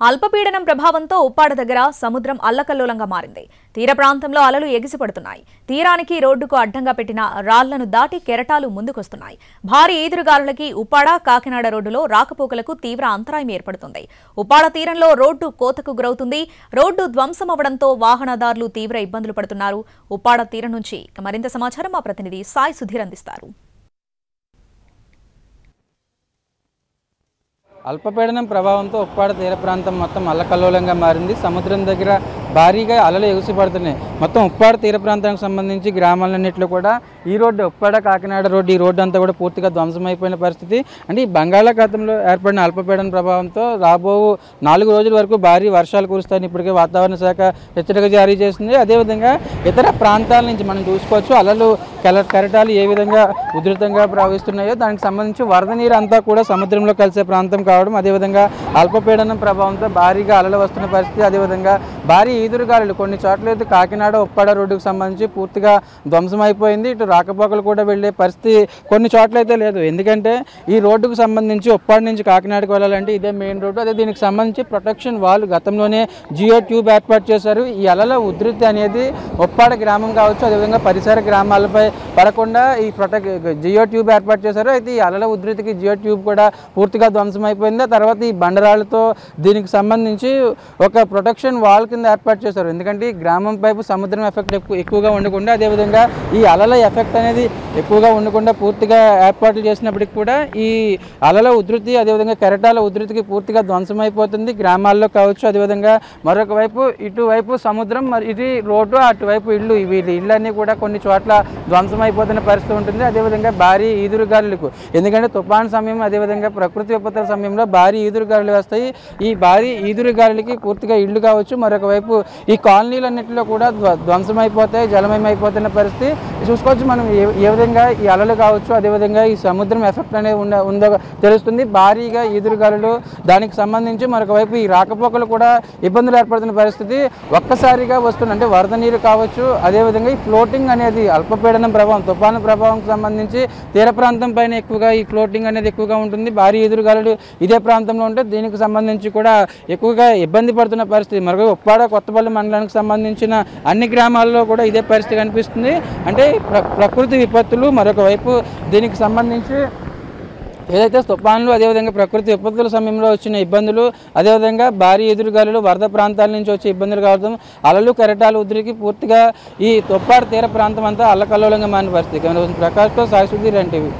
అల్పపీడనం ప్రభావంతో ఉప్పాడ దగ్గర సముద్రం అల్లకల్లోలంగా మారింది. తీర ప్రాంతంలో అలలు ఎగిసిపడుతున్నాయి. తీరానికి రోడ్డుకు అడ్డంగా పెట్టిన రాళ్లను దాటి కెరటాలు ముందుకొస్తున్నాయి. భారీ ఈదురుగాలులకి ఉప్పాడ కాకినాడ రోడ్డులో రాకపోకలకు తీవ్ర అంతరాయం ఏర్పడుతుంది. ఉప్పాడ తీరంలో రోడ్డు కోతకు గురవుతుంది. రోడ్డు ధ్వంసమవడంతో వాహనదారులు తీవ్ర ఇబ్బందులు పడుతున్నారు. ఉప్పాడ తీరం నుంచి మరింత సమాచారం మా ప్రతినిధి సాయి సుధీర్ అందిస్తారు. అల్పపీడనం ప్రభావంతో ఉప్పాడ తీర ప్రాంతం మొత్తం అల్లకల్లోలంగా మారింది. సముద్రం దగ్గర భారీగా అలలు ఎగుసిపడుతున్నాయి. మొత్తం ఉప్పాడ తీర ప్రాంతానికి సంబంధించి గ్రామాలన్నింటిలో కూడా ఈ రోడ్డు ఉప్పాడ కాకినాడ రోడ్డు ఈ రోడ్డు అంతా కూడా పూర్తిగా ధ్వంసమైపోయిన పరిస్థితి. అంటే ఈ బంగాళాఖాతంలో ఏర్పడిన అల్పపీడన ప్రభావంతో రాబో 4 రోజుల వరకు భారీ వర్షాలు కురుస్తాయని ఇప్పటికే వాతావరణ శాఖ హెచ్చరిక జారీ చేసింది. అదేవిధంగా ఇతర ప్రాంతాల నుంచి మనం చూసుకోవచ్చు అలలు కెరటాలు ఏ విధంగా ఉధృతంగా ప్రవహిస్తున్నాయో దానికి సంబంధించి వరద నీరు అంతా కూడా సముద్రంలో కలిసే ప్రాంతం కావడం, అదేవిధంగా అల్పపీడనం ప్రభావంతో భారీగా అలలు వస్తున్న పరిస్థితి, అదేవిధంగా భారీ ఈదురుగాలులు కొన్ని చోట్ల అయితే కాకినాడ ఉప్పాడ రోడ్డుకు సంబంధించి పూర్తిగా ధ్వంసం అయిపోయింది. ఇటు రాకపోకలు కూడా వెళ్ళే పరిస్థితి కొన్ని చోట్ల అయితే లేదు. ఎందుకంటే ఈ రోడ్డుకు సంబంధించి ఉప్పాడ నుంచి కాకినాడకు వెళ్ళాలంటే ఇదే మెయిన్ రోడ్డు. అదే దీనికి సంబంధించి ప్రొటెక్షన్ వాల్ గతంలోనే జియో ట్యూబ్ ఏర్పాటు చేశారు. ఈ అలల ఉధృతి అనేది ఉప్పాడ గ్రామం కావచ్చు, అదేవిధంగా పరిసర గ్రామాలపై పడకుండా ఈ జియో ట్యూబ్ ఏర్పాటు చేశారు. అయితే ఈ అలల ఉధృతికి జియో ట్యూబ్ కూడా పూర్తిగా ధ్వంసం అయిపోయింది. తర్వాత ఈ బండరాళ్లతో దీనికి సంబంధించి ఒక ప్రొటెక్షన్ వాల్ కింద ఏర్పాటు చేశారు. ఎందుకంటే ఈ గ్రామం పైపు సముద్రం ఎఫెక్ట్ ఎక్కువగా ఉండకుండా, అదేవిధంగా ఈ అలల ఎఫెక్ట్ అనేది ఎక్కువగా ఉండకుండా పూర్తిగా ఏర్పాట్లు చేసినప్పటికీ కూడా ఈ అలల ఉధృతి, అదేవిధంగా కెరటాల ఉధృతికి పూర్తిగా ధ్వంసం అయిపోతుంది గ్రామాల్లో కావచ్చు. అదేవిధంగా మరొక వైపు ఇటువైపు సముద్రం, మరి ఇది రోడ్డు, అటువైపు ఇళ్ళు, వీటి ఇళ్ళన్నీ కూడా కొన్ని చోట్ల ధ్వంసం అయిపోతున్న పరిస్థితి ఉంటుంది. అదేవిధంగా భారీ ఈదురుగాలులకు, ఎందుకంటే తుఫాను సమయం అదేవిధంగా ప్రకృతి విపత్తుల సమయంలో భారీ ఈదురుగాలులు వస్తాయి. ఈ భారీ ఈదురుగాలులకి పూర్తిగా ఇళ్ళు కావచ్చు, మరొక వైపు ఈ కాలనీలన్నింటిలో కూడా ధ్వంసం అయిపోతాయి, జలమయం అయిపోతున్న పరిస్థితి చూసుకోవచ్చు. మనం ఏ విధంగా ఈ అలలు కావచ్చు, అదేవిధంగా ఈ సముద్రం ఎఫెక్ట్ అనేది ఉందో తెలుస్తుంది. భారీగా ఈదురుగాలులు, దానికి సంబంధించి మరొక వైపు ఈ రాకపోకలు కూడా ఇబ్బందులు ఏర్పడుతున్న పరిస్థితి. ఒక్కసారిగా వస్తున్న అంటే వరద నీరు కావచ్చు, అదేవిధంగా ఈ ఫ్లోటింగ్ అనేది అల్పపీడనం ప్రభావం, తుఫాను ప్రభావంకి సంబంధించి తీర ప్రాంతం పైన ఎక్కువగా ఈ ఫ్లోటింగ్ అనేది ఎక్కువగా ఉంటుంది. భారీ ఎదురుగాలులు ఇదే ప్రాంతంలో ఉంటే దీనికి సంబంధించి కూడా ఎక్కువగా ఇబ్బంది పడుతున్న పరిస్థితి. మరొక ఉప్పాడ కొత్తపల్లి మండలానికి సంబంధించిన అన్ని గ్రామాల్లో కూడా ఇదే పరిస్థితి కనిపిస్తుంది. అంటే ప్రకృతి విపత్తులు, మరొక వైపు దీనికి సంబంధించి ఏదైతే తుఫాన్లు, అదేవిధంగా ప్రకృతి విపత్తుల సమయంలో వచ్చిన ఇబ్బందులు, అదేవిధంగా భారీ ఎదురుగాలులు, వరద ప్రాంతాల నుంచి వచ్చే ఇబ్బందులు కావడం, అలలు కెరటాలు ఉద్రికి పూర్తిగా ఈ ఉప్పాడ తీర ప్రాంతం అంతా అల్లకల్లోలంగా మారిన పరిస్థితి. ప్రకాష్తో సాయి సుధీర్ ఎన్టీవీ.